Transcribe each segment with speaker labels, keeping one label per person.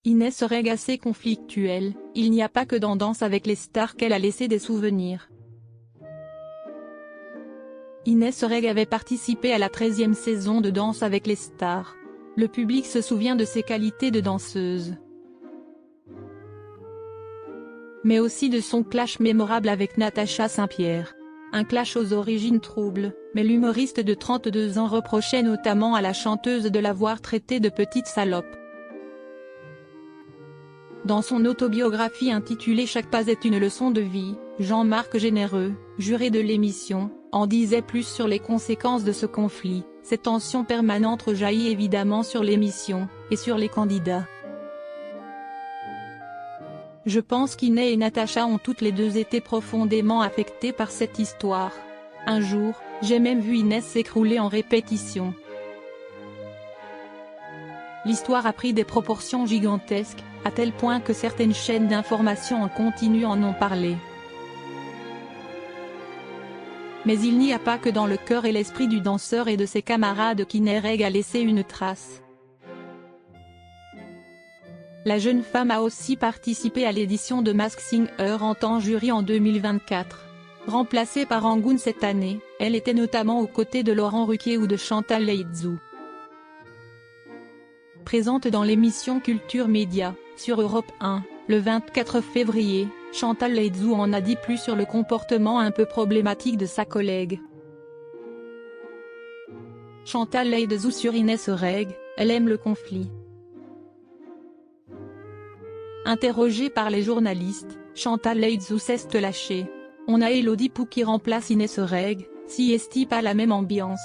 Speaker 1: Inès Reg assez conflictuelle, il n'y a pas que dans Danse avec les stars qu'elle a laissé des souvenirs. Inès Reg avait participé à la 13e saison de Danse avec les stars. Le public se souvient de ses qualités de danseuse, mais aussi de son clash mémorable avec Natacha Saint-Pierre. Un clash aux origines troubles, mais l'humoriste de 32 ans reprochait notamment à la chanteuse de l'avoir traitée de petite salope. Dans son autobiographie intitulée Chaque pas est une leçon de vie, Jean-Marc Généreux, juré de l'émission, en disait plus sur les conséquences de ce conflit. Cette tension permanente rejaillit évidemment sur l'émission, et sur les candidats. Je pense qu'Inès et Natacha ont toutes les deux été profondément affectées par cette histoire. Un jour, j'ai même vu Inès s'écrouler en répétition. L'histoire a pris des proportions gigantesques, à tel point que certaines chaînes d'information en continu en ont parlé. Mais il n'y a pas que dans le cœur et l'esprit du danseur et de ses camarades qu'Inès Reg a laissé une trace. La jeune femme a aussi participé à l'édition de Masked Singer en tant jury en 2024. Remplacée par Angoune cette année, elle était notamment aux côtés de Laurent Ruquier ou de Chantal Laïdjou. Présente dans l'émission Culture Média, sur Europe 1, le 24 février, Chantal Laïdjou en a dit plus sur le comportement un peu problématique de sa collègue. Chantal Laïdjou sur Inès Reg, elle aime le conflit. Interrogée par les journalistes, Chantal Laïdjou s'est lâchée. On a Elodie Pou qui remplace Inès Reg, si est-il pas la même ambiance?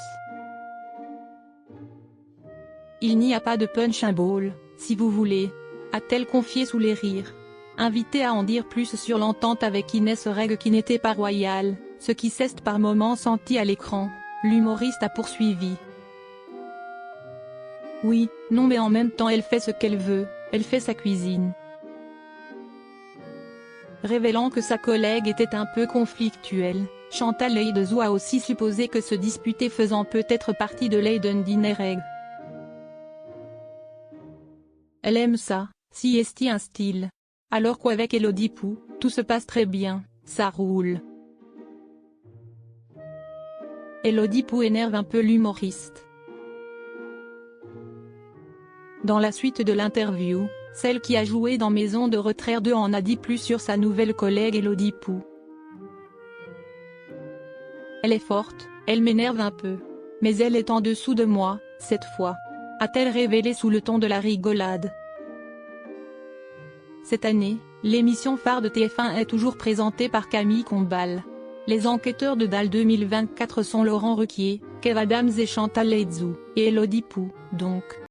Speaker 1: Il n'y a pas de punch and ball, si vous voulez, a-t-elle confié sous les rires. Invitée à en dire plus sur l'entente avec Inès Reg qui n'était pas royale, ce qui s'est par moments senti à l'écran, l'humoriste a poursuivi. Oui, non mais en même temps elle fait ce qu'elle veut, elle fait sa cuisine. Révélant que sa collègue était un peu conflictuelle, Chantal Laïdjou a aussi supposé que se disputer faisant peut-être partie de l'Aiden d'Inès Reg. Elle aime ça, si est-il un style. Alors qu'avec Elodie Pou, tout se passe très bien, ça roule. Elodie Pou énerve un peu l'humoriste. Dans la suite de l'interview, celle qui a joué dans Maison de retraite 2 en a dit plus sur sa nouvelle collègue Elodie Pou. Elle est forte, elle m'énerve un peu. Mais elle est en dessous de moi, cette fois, a-t-elle révélé sous le ton de la rigolade. Cette année, l'émission phare de TF1 est toujours présentée par Camille Combal. Les enquêteurs de DAL 2024 sont Laurent Ruquier, Kev Adams et Chantal Laïdjou, et Elodie Pou, donc.